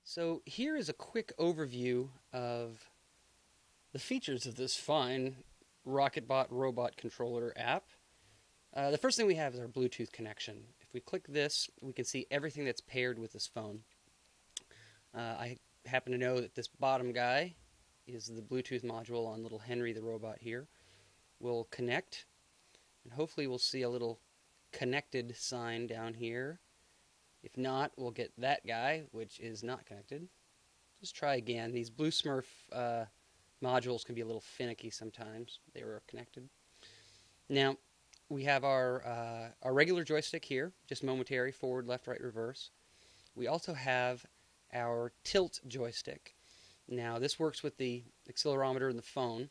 So here is a quick overview of the features of this fine RocketBot robot controller app. The first thing we have is our Bluetooth connection. If we click this, we can see everything that's paired with this phone. I happen to know that this bottom guy is the Bluetooth module on little Henry the robot here. We'll connect, and hopefully we'll see a little connected sign down here. If not, we'll get that guy, which is not connected. Just try again. These Blue Smurf modules can be a little finicky sometimes. They were connected. Now, we have our regular joystick here, just momentary, forward, left, right, reverse. We also have our tilt joystick. Now, this works with the accelerometer in the phone.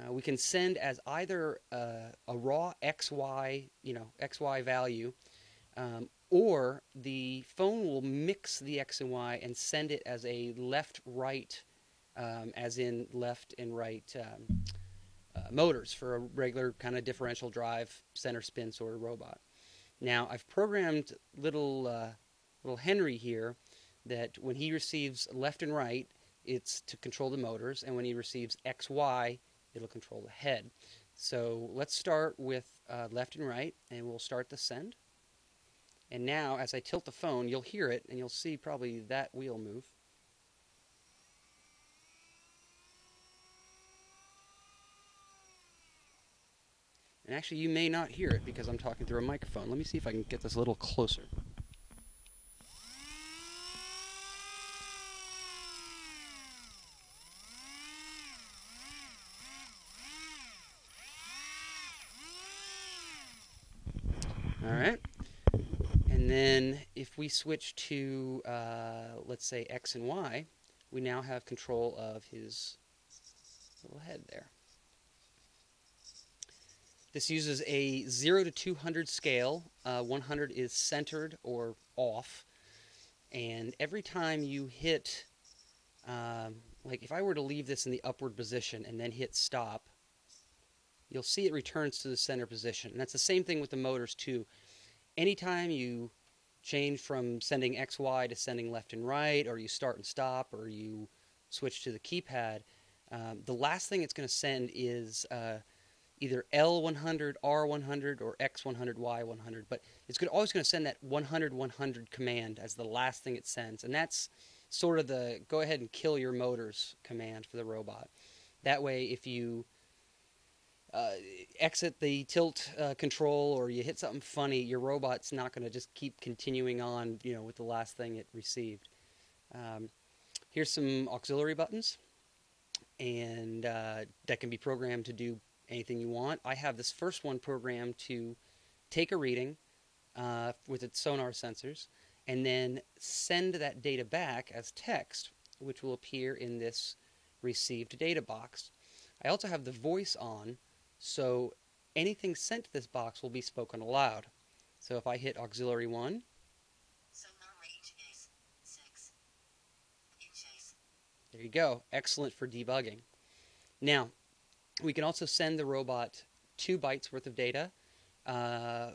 We can send as either a raw XY, XY value, or the phone will mix the X and Y and send it as a left-right, as in left and right motors for a regular kind of differential drive, center spin sort of robot. Now, I've programmed little Henry here that when he receives left and right, it's to control the motors, and when he receives XY, it'll control the head. So let's start with left and right, and we'll start the send. And now, as I tilt the phone, you'll hear it, and you'll see probably that wheel move. And actually, you may not hear it because I'm talking through a microphone. Let me see if I can get this a little closer. All right. And then if we switch to, let's say, X and Y, we now have control of his little head there. This uses a 0 to 200 scale. 100 is centered or off. And every time you hit, like if I were to leave this in the upward position and then hit stop, you'll see it returns to the center position. And that's the same thing with the motors too. Anytime you change from sending XY to sending left and right, or you start and stop, or you switch to the keypad, the last thing it's going to send is either L100, R100, or X100, Y100. But it's always going to send that 100-100 command as the last thing it sends. And that's sort of the go ahead and kill your motors command for the robot. That way, if you exit the tilt control or you hit something funny, your robot's not going to just keep continuing on, with the last thing it received. Here's some auxiliary buttons, and that can be programmed to do anything you want. I have this first one programmed to take a reading with its sonar sensors and then send that data back as text, which will appear in this received data box. I also have the voice on, so anything sent to this box will be spoken aloud. So if I hit auxiliary 1, sonar range is 6 inches. There you go. Excellent for debugging. Now, we can also send the robot 2 bytes worth of data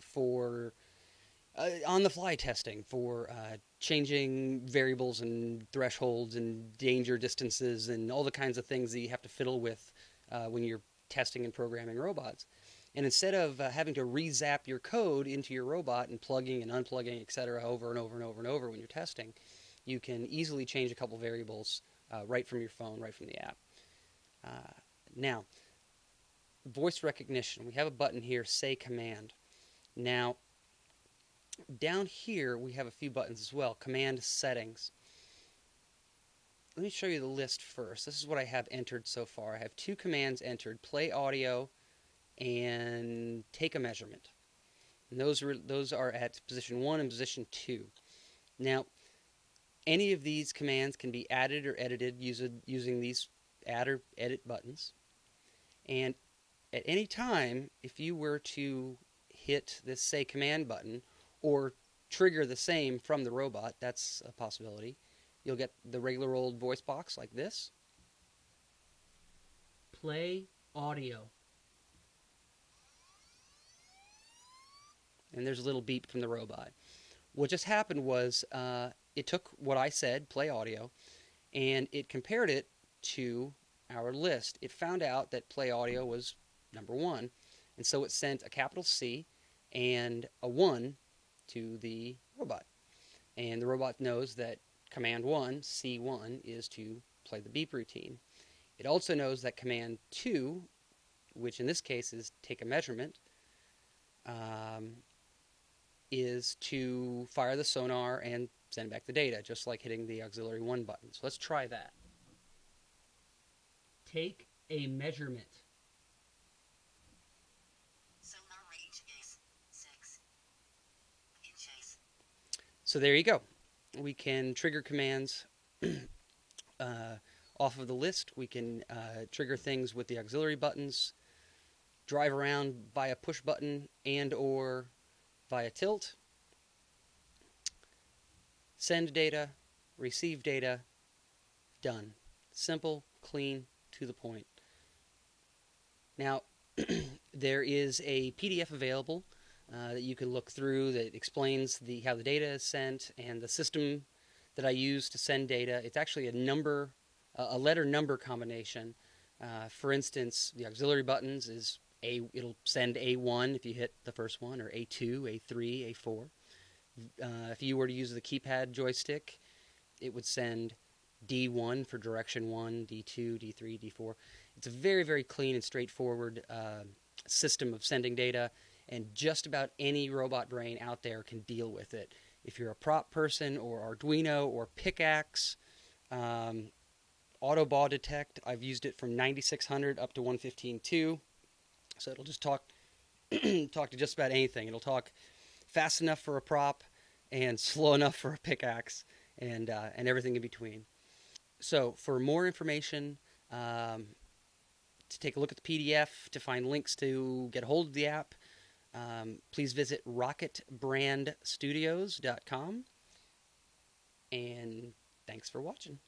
for on-the-fly testing, for changing variables and thresholds and danger distances and all the kinds of things that you have to fiddle with when you're testing and programming robots. And instead of having to re-zap your code into your robot and plugging and unplugging, etc., over and over and over and over when you're testing, you can easily change a couple variables right from your phone, right from the app. Now, voice recognition. We have a button here, Say Command. Now, down here we have a few buttons as well, Command Settings. Let me show you the list first. This is what I have entered so far. I have 2 commands entered, Play Audio and Take a Measurement. And those are at position 1 and position 2. Now, any of these commands can be added or edited using these add or edit buttons. And at any time, if you were to hit this Say Command button or trigger the same from the robot, that's a possibility, you'll get the regular old voice box like this. Play audio. And there's a little beep from the robot. What just happened was it took what I said, play audio, and it compared it to our list. It found out that play audio was number one, and so it sent a capital C and a 1 to the robot. And the robot knows that command 1, C1, is to play the beep routine. It also knows that command 2, which in this case is take a measurement, is to fire the sonar and send back the data, just like hitting the auxiliary 1 button. So let's try that. Take a measurement. Sonar range is 6 inches. So there you go. We can trigger commands off of the list. We can trigger things with the auxiliary buttons, drive around via push button and or via tilt, send data, receive data, done. Simple, clean, to the point. Now, there is a PDF available that you can look through that explains how the data is sent and the system that I use to send data. It's actually a letter number combination. For instance, the auxiliary buttons is it'll send A1 if you hit the first one, or A2, A3, A4. If you were to use the keypad joystick, it would send D1 for direction 1, D2, D3, D4. It's a very, very clean and straightforward system of sending data, and just about any robot brain out there can deal with it. If you're a prop person or Arduino or pickaxe, auto ball detect, I've used it from 9600 up to 115.2. So it'll just talk to just about anything. It'll talk fast enough for a prop and slow enough for a pickaxe, and everything in between. So for more information, to take a look at the PDF, to find links to get a hold of the app, please visit RocketBrandStudios.com. And thanks for watching.